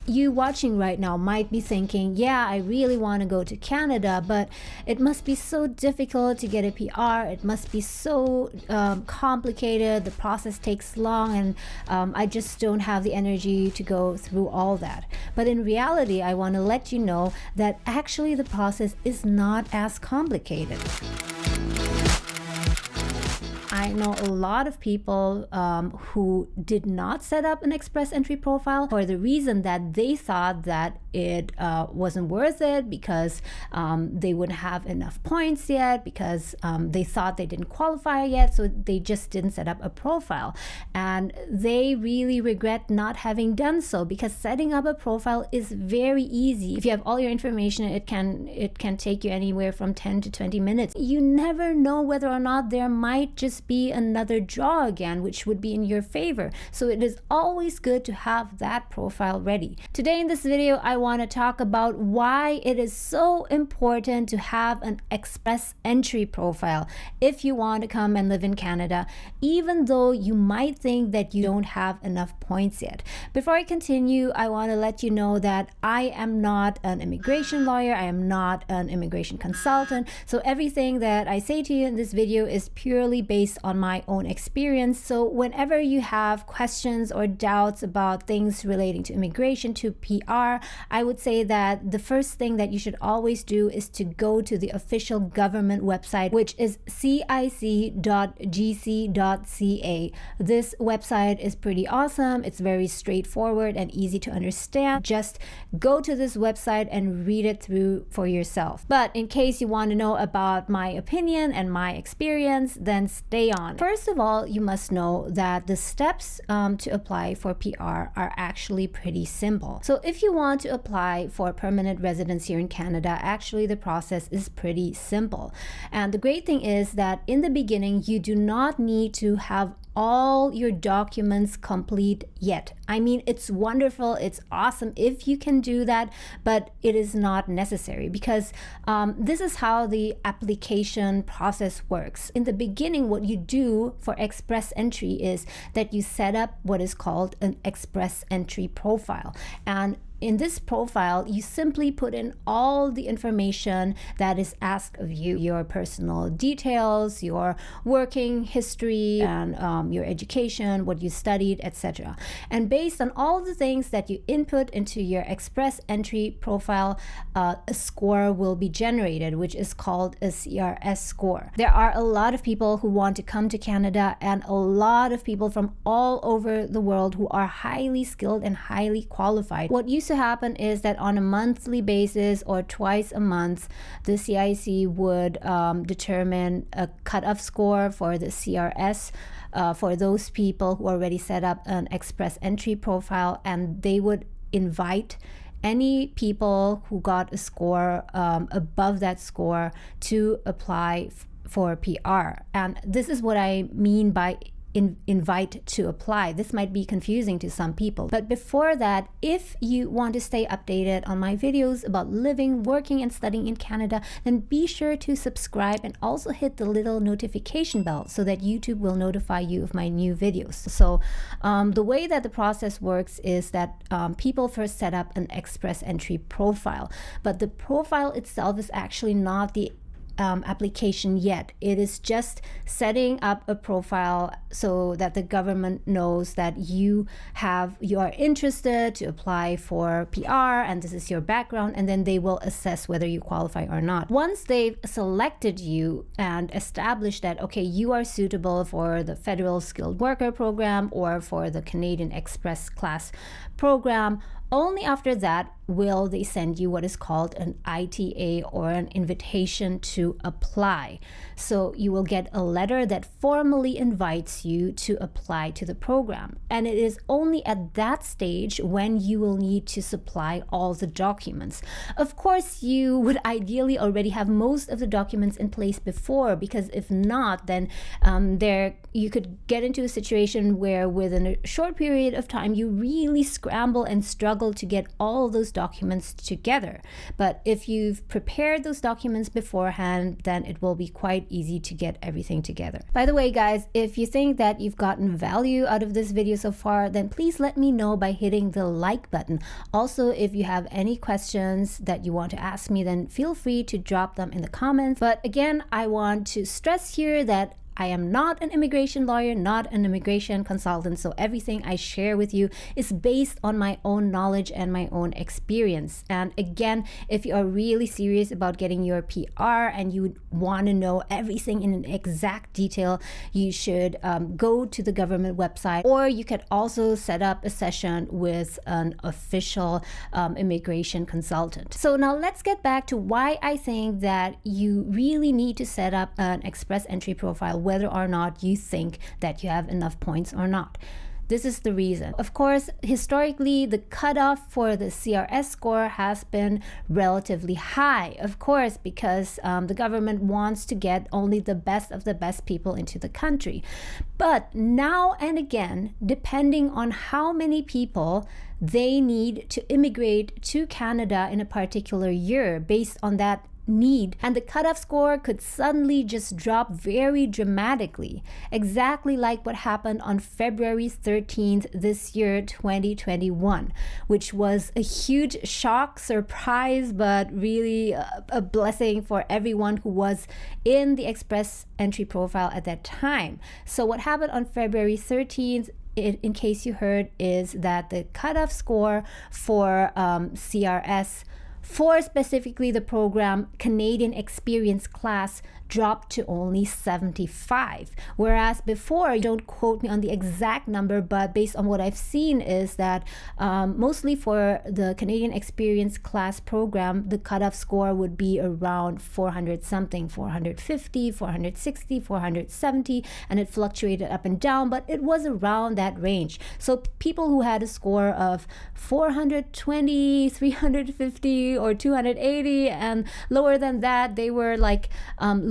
You watching right now might be thinking, yeah, I really want to go to Canada, but it must be so difficult to get a PR. It must be so complicated. The process takes long, and I just don't have the energy to go through all that. But in reality, I want to let you know that actually the process is not as complicated. I know a lot of people who did not set up an express entry profile for the reason that they thought that it wasn't worth it because they wouldn't have enough points yet, because they thought they didn't qualify yet, so they just didn't set up a profile. And they really regret not having done so, because setting up a profile is very easy. If you have all your information, it can take you anywhere from 10 to 20 minutes. You never know whether or not there might just be another draw again, which would be in your favor. So it is always good to have that profile ready. Today in this video, I want to talk about why it is so important to have an express entry profile if you want to come and live in Canada, even though you might think that you don't have enough points yet. Before I continue, I want to let you know that I am not an immigration lawyer. I am not an immigration consultant. So everything that I say to you in this video is purely based on my own experience. So whenever you have questions or doubts about things relating to immigration, to PR, I would say that the first thing that you should always do is to go to the official government website, which is cic.gc.ca. This website is pretty awesome. It's very straightforward and easy to understand. Just go to this website and read it through for yourself. But in case you want to know about my opinion and my experience, then stay on. First of all, you must know that the steps to apply for PR are actually pretty simple. So if you want to apply for permanent residence here in Canada, actually the process is pretty simple. And the great thing is that in the beginning, you do not need to have all your documents complete yet. I mean, it's wonderful, it's awesome if you can do that, but it is not necessary, because this is how the application process works. In the beginning, what you do for express entry is that you set up what is called an express entry profile. And in this profile, you simply put in all the information that is asked of you, your personal details, your working history, and your education, what you studied, etc. And based on all the things that you input into your express entry profile, a score will be generated, which is called a Crs score. There are a lot of people who want to come to Canada, and a lot of people from all over the world who are highly skilled and highly qualified. What used to happen is that on a monthly basis or twice a month, the CIC would determine a cutoff score for the Crs for those people who already set up an express entry profile, and they would invite any people who got a score above that score to apply for PR. And this is what I mean by invite to apply. This might be confusing to some people. But before that, if you want to stay updated on my videos about living, working, and studying in Canada, then be sure to subscribe and also hit the little notification bell so that YouTube will notify you of my new videos. So the way that the process works is that people first set up an express entry profile, but the profile itself is actually not the application yet. It is just setting up a profile so that the government knows that you are interested to apply for PR and this is your background, and then they will assess whether you qualify or not. Once they've selected you and established that, okay, you are suitable for the Federal Skilled Worker Program or for the Canadian Express Class Program, only after that will they send you what is called an ITA, or an invitation to apply. So you will get a letter that formally invites you to apply to the program. And it is only at that stage when you will need to supply all the documents. Of course, you would ideally already have most of the documents in place before, because if not, then you could get into a situation where within a short period of time, you really scramble and struggle to get all those documents together. But if you've prepared those documents beforehand, then it will be quite easy to get everything together. By the way, guys, if you think that you've gotten value out of this video so far, then please let me know by hitting the like button. Also, if you have any questions that you want to ask me, then feel free to drop them in the comments. But again, I want to stress here that I am not an immigration lawyer, not an immigration consultant, so everything I share with you is based on my own knowledge and my own experience. And again, if you are really serious about getting your PR and you want to know everything in an exact detail, you should go to the government website, or you could also set up a session with an official immigration consultant. So now let's get back to why I think that you really need to set up an express entry profile, whether or not you think that you have enough points or not. This is the reason. Of course, historically, the cutoff for the CRS score has been relatively high, of course, because the government wants to get only the best of the best people into the country. But now and again, depending on how many people they need to immigrate to Canada in a particular year, based on that need, and the cutoff score could suddenly just drop very dramatically, exactly like what happened on February 13th this year, 2021, which was a huge shock, surprise, but really a blessing for everyone who was in the express entry profile at that time. So what happened on February 13th, in case you heard, is that the cutoff score for CRS for specifically the program Canadian Experience class dropped to only 75. Whereas before, don't quote me on the exact number, but based on what I've seen is that mostly for the Canadian Experience class program, the cutoff score would be around 400 something, 450, 460, 470, and it fluctuated up and down, but it was around that range. So people who had a score of 420, 350, or 280 and lower than that, they were like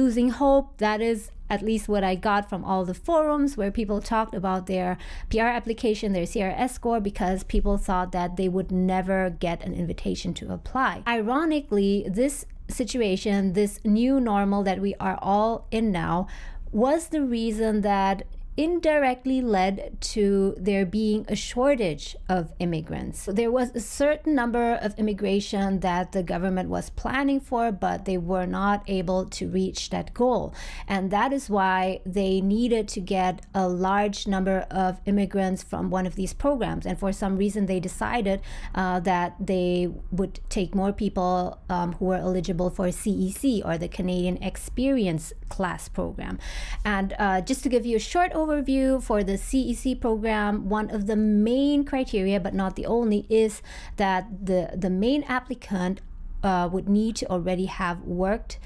losing hope. That is at least what I got from all the forums where people talked about their PR application, their CRS score, because people thought that they would never get an invitation to apply. Ironically, this situation, this new normal that we are all in now, was the reason that indirectly led to there being a shortage of immigrants. So there was a certain number of immigration that the government was planning for, but they were not able to reach that goal. And that is why they needed to get a large number of immigrants from one of these programs. And for some reason, they decided that they would take more people who were eligible for CEC, or the Canadian Experience class program. And just to give you a short overview for the CEC program, one of the main criteria, but not the only, is that the main applicant would need to already have worked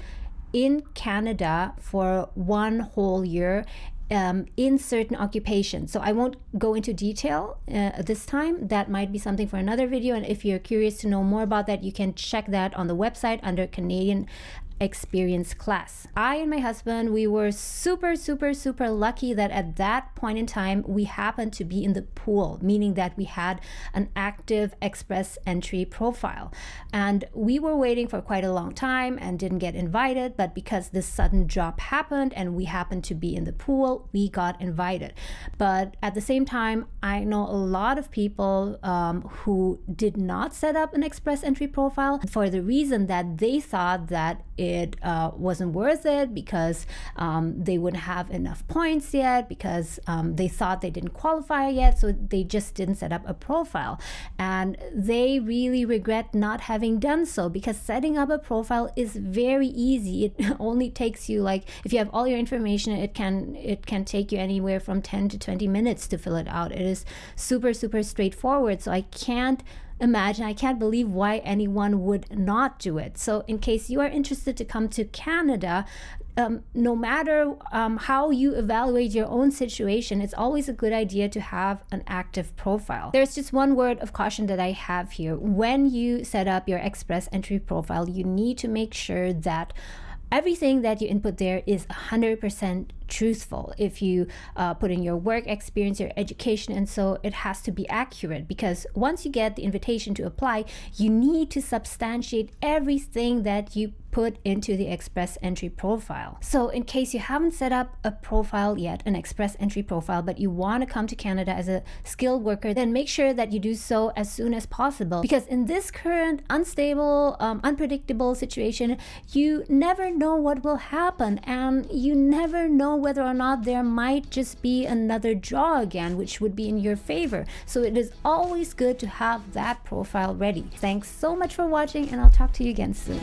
in Canada for 1 whole year in certain occupations. So I won't go into detail this time. That might be something for another video, and if you're curious to know more about that, you can check that on the website under Canadian Experience class. I and my husband, we were super lucky that at that point in time we happened to be in the pool, meaning that we had an active express entry profile, and we were waiting for quite a long time and didn't get invited. But because this sudden drop happened and we happened to be in the pool, we got invited. But at the same time, I know a lot of people who did not set up an express entry profile for the reason that they thought that it wasn't worth it, because they wouldn't have enough points yet, because they thought they didn't qualify yet, so they just didn't set up a profile. And they really regret not having done so, because setting up a profile is very easy. It only takes you, like, if you have all your information, it can take you anywhere from 10 to 20 minutes to fill it out. It is super straightforward. So I can't believe why anyone would not do it. So in case you are interested to come to Canada, no matter how you evaluate your own situation, it's always a good idea to have an active profile. There's just one word of caution that I have here. When you set up your express entry profile, you need to make sure that everything that you input there is 100% truthful. If you put in your work experience, your education, and so it has to be accurate, because once you get the invitation to apply, you need to substantiate everything that you put into the Express Entry profile. So in case you haven't set up a profile yet, an Express Entry profile, but you want to come to Canada as a skilled worker, then make sure that you do so as soon as possible, because in this current unstable, unpredictable situation, you never know what will happen, and you never know whether or not there might just be another draw again, which would be in your favor. So it is always good to have that profile ready. Thanks so much for watching, and I'll talk to you again soon.